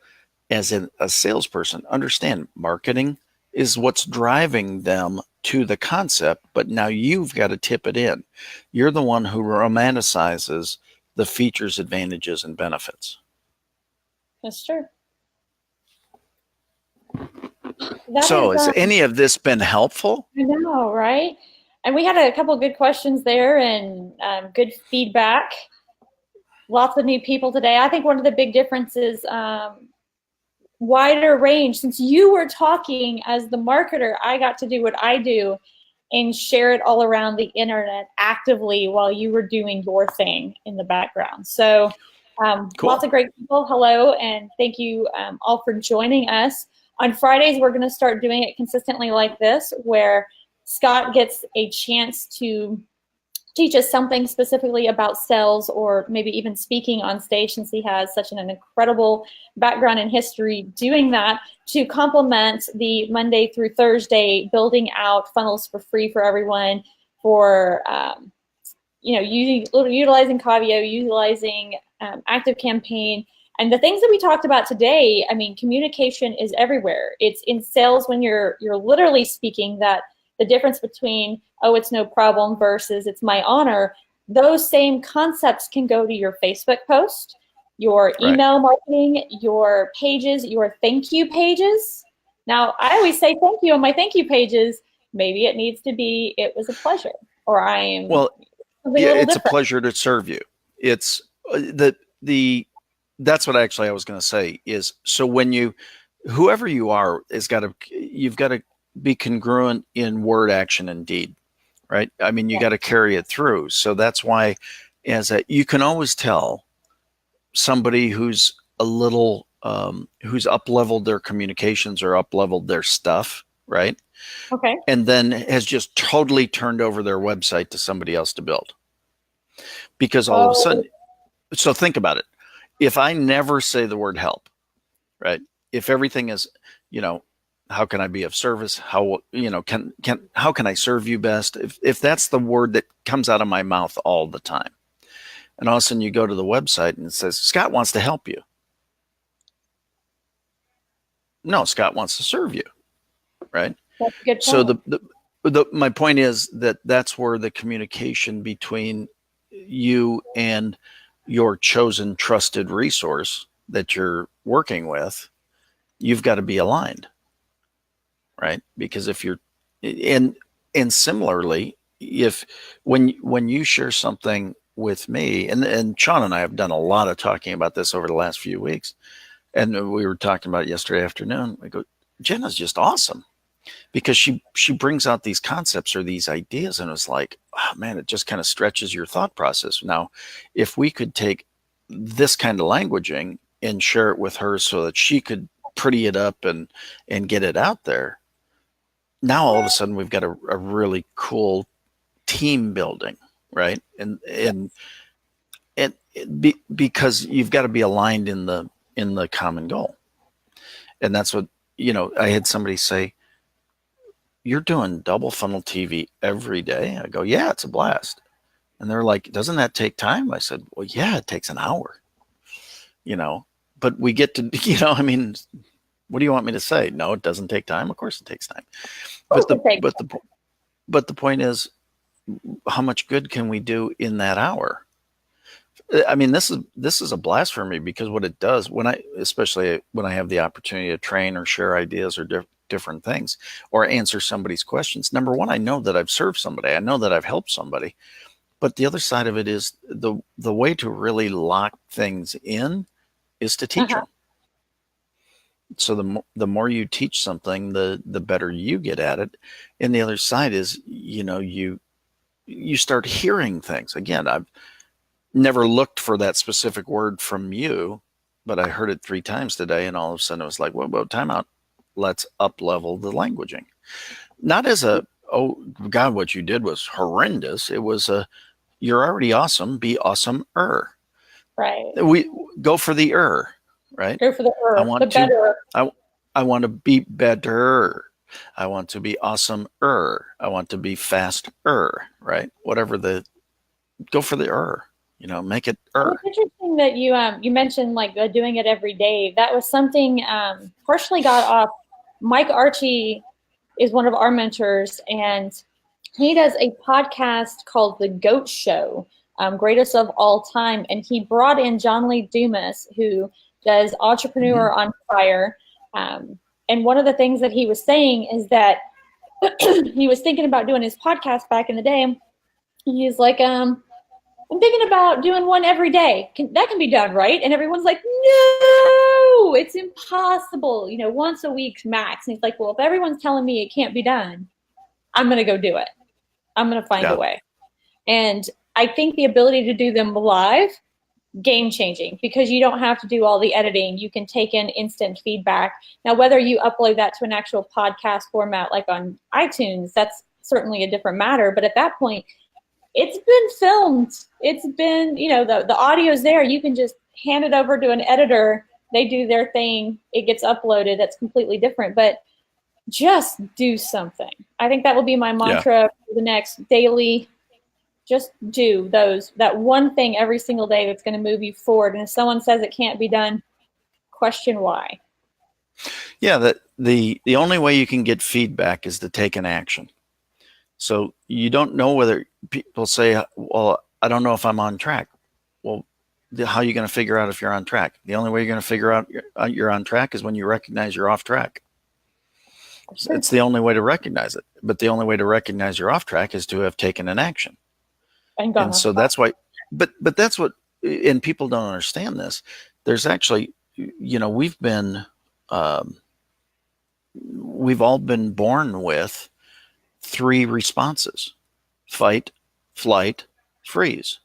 as a salesperson. Understand marketing is what's driving them to the concept, but now you've got to tip it in. You're the one who romanticizes the features, advantages, and benefits. That's true. So has any of this been helpful? I know, right? And we had a couple of good questions there and good feedback. Lots of new people today. I think one of the big differences, wider range. Since you were talking as the marketer, I got to do what I do and share it all around the internet actively while you were doing your thing in the background. So cool. Lots of great people. Hello, and thank you all for joining us. On Fridays, we're going to start doing it consistently like this, where Scott gets a chance to teach us something specifically about sales or maybe even speaking on stage, since he has such an incredible background in history doing that, to complement the Monday through Thursday building out funnels for free for everyone, for utilizing Cavio, utilizing Active Campaign. And the things that we talked about today, I mean, communication is everywhere. It's in sales when you're literally speaking, that the difference between, oh, it's no problem versus it's my honor, those same concepts can go to your Facebook post, your email marketing, your pages, your thank you pages. Now, I always say thank you on my thank you pages. Maybe it needs to be, it was a pleasure, or I am. Well, yeah, it's a pleasure to serve you. It's that's what actually I was going to say is, so when whoever you are you've got to be congruent in word, action, and deed, right? I mean, you got to carry it through. So that's why, you can always tell somebody who's a little, who's up leveled their communications or up leveled their stuff, right? Okay. And then has just totally turned over their website to somebody else to build. Because all of a sudden, so think about it. If I never say the word help, right? If everything is, how can I be of service? How, how can I serve you best? If that's the word that comes out of my mouth all the time, and all of a sudden you go to the website and it says, Scott wants to help you. No, Scott wants to serve you, right? That's a good point. So my point is that's where the communication between you and your chosen trusted resource that you're working with, you've got to be aligned, right? Because if you're, and similarly, if when you share something with me, and Sean and I have done a lot of talking about this over the last few weeks, and we were talking about it yesterday afternoon. We go, Jena's just awesome, because she brings out these concepts or these ideas, and it's like, oh man, it just kind of stretches your thought process. Now, if we could take this kind of languaging and share it with her so that she could pretty it up and get it out there, now all of a sudden we've got a really cool team building, right? Because you've got to be aligned in the common goal. And that's what, I had somebody say, you're doing double funnel TV every day? I go, yeah, it's a blast. And they're like, doesn't that take time? I said, well, yeah, it takes an hour, but we get to, I mean, what do you want me to say? No, it doesn't take time. Of course it takes time. But the point is, how much good can we do in that hour? I mean, this is a blast for me, because what it does, especially when I have the opportunity to train or share ideas or different things, or answer somebody's questions. Number one, I know that I've served somebody. I know that I've helped somebody. But the other side of it is the way to really lock things in is to teach them. So the more you teach something, the better you get at it. And the other side is, you start hearing things. Again, I've never looked for that specific word from you, but I heard it 3 times today, and all of a sudden it was like, whoa, time out. Let's up level the languaging. Not as oh God, what you did was horrendous. It was you're already awesome. Be awesome-er. Right. We go for the right? Go for the I want the to. better. I want to be better. I want to be awesome-er. I want to be fast-er. Right? Whatever go for the make it It's interesting that you mentioned like doing it every day. That was something partially got off. Mike Archie is one of our mentors, and he does a podcast called The Goat Show, Greatest of All Time. And he brought in John Lee Dumas, who does Entrepreneur on Fire. And one of the things that he was saying is that he was thinking about doing his podcast back in the day. And he's like, I'm thinking about doing one every day. That can be done, right? And everyone's like, no, it's impossible. Once a week max. And he's like, well, if everyone's telling me it can't be done, I'm going to go do it. I'm going to find a way. And I think the ability to do them live, game changing, because you don't have to do all the editing. You can take in instant feedback. Now, whether you upload that to an actual podcast format like on iTunes, that's certainly a different matter. But at that point, it's been filmed. It's been, the audio's there. You can just hand it over to an editor. They do their thing. It gets uploaded. That's completely different. But just do something. I think that will be my mantra for the next daily. Just do that one thing every single day that's going to move you forward. And if someone says it can't be done, question why. Yeah, the only way you can get feedback is to take an action. So you don't know whether people say, well, I don't know if I'm on track. Well, how are you going to figure out if you're on track? The only way you're going to figure out you're on track is when you recognize you're off track. It's the only way to recognize it. But the only way to recognize you're off track is to have taken an action. And so that's why, but that's what, and people don't understand this. There's actually, we've all been born with 3 responses, fight, flight, freeze.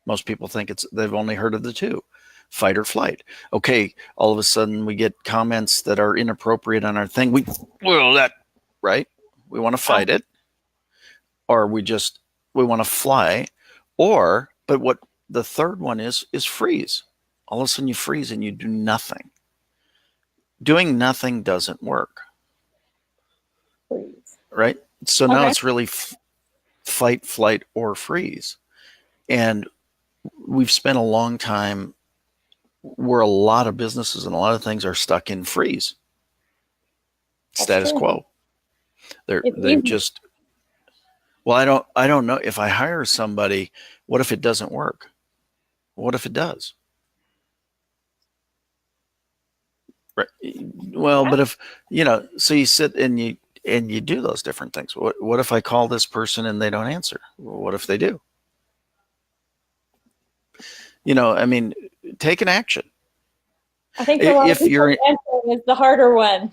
Most people think they've only heard of the two, fight or flight. Okay, all of a sudden we get comments that are inappropriate on our thing. Right? We want to fight it, or we want to fly, but what the third one is freeze. All of a sudden you freeze and you do nothing. Doing nothing doesn't work. Freeze. Right? So now it's really fight, flight, or freeze. And we've spent a long time where a lot of businesses and a lot of things are stuck in freeze. Status quo. They've just, well, I don't know. If I hire somebody, what if it doesn't work? What if it does? Right. Well, but if, so you sit and you do those different things. What if I call this person and they don't answer? What if they do? I mean, take an action. I think for a lot of people, answering is the harder one.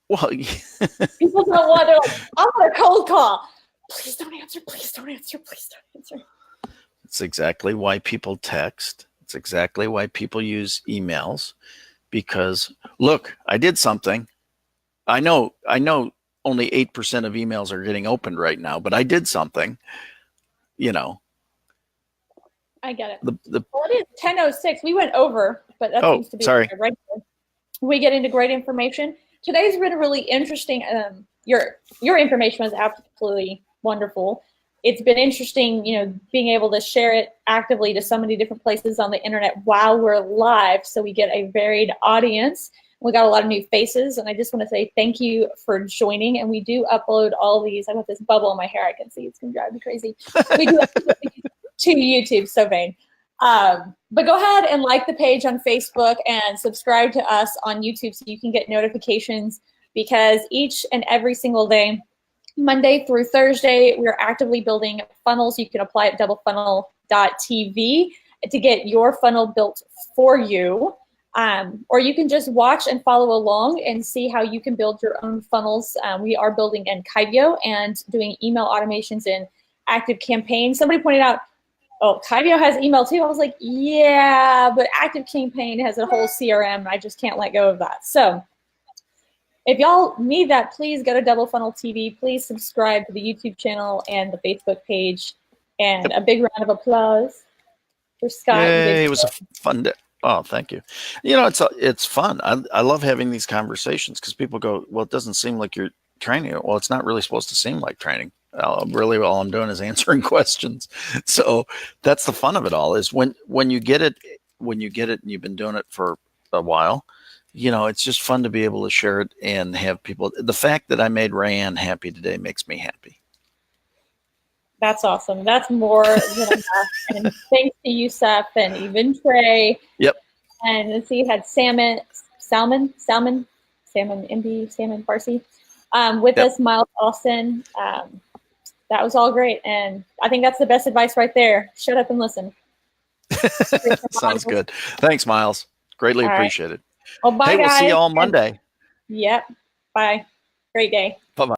Well, people don't want to. I want a cold call. Please don't answer. Please don't answer. Please don't answer. It's exactly why people text. It's exactly why people use emails. Because look, I did something. I know only 8% of emails are getting opened right now, but I did something. I get it. Well, it is 10:06. We went over, but that seems to be sorry. Right there. We get into great information. Today's been really interesting. Your information was absolutely wonderful. It's been interesting, being able to share it actively to so many different places on the internet while we're live, so we get a varied audience. We got a lot of new faces, and I just want to say thank you for joining. And we do upload all these. I got this bubble in my hair. I can see it's going to drive me crazy. We do upload these to YouTube, so vain. But go ahead and like the page on Facebook and subscribe to us on YouTube so you can get notifications, because each and every single day, Monday through Thursday, we're actively building funnels. You can apply at doublefunnel.tv to get your funnel built for you. Or you can just watch and follow along and see how you can build your own funnels. We are building in Kyvio and doing email automations in ActiveCampaign. Somebody pointed out, Kyvio has email too. I was like, yeah, but ActiveCampaign has a whole CRM, and I just can't let go of that. So if y'all need that, please go to Double Funnel TV. Please subscribe to the YouTube channel and the Facebook page. And a big round of applause for Scott. Yay, it was a fun day. Oh, thank you. It's fun. I love having these conversations because people go, well, it doesn't seem like you're training. Well, it's not really supposed to seem like training. Really, all I'm doing is answering questions. So that's the fun of it all, is when you get it, and you've been doing it for a while, it's just fun to be able to share it and have people. The fact that I made Rayanne happy today makes me happy. That's awesome. That's more than enough. And thanks to you, Seth, and even Trey. Yep. And let's see, you had salmon, Hindi, salmon Farsi. With us, Miles Austin. That was all great. And I think that's the best advice right there. Shut up and listen. Sounds good. Thanks, Miles. Greatly appreciated. Well, bye, hey, guys. We'll see you all Monday. Yep. Bye. Great day. Bye-bye.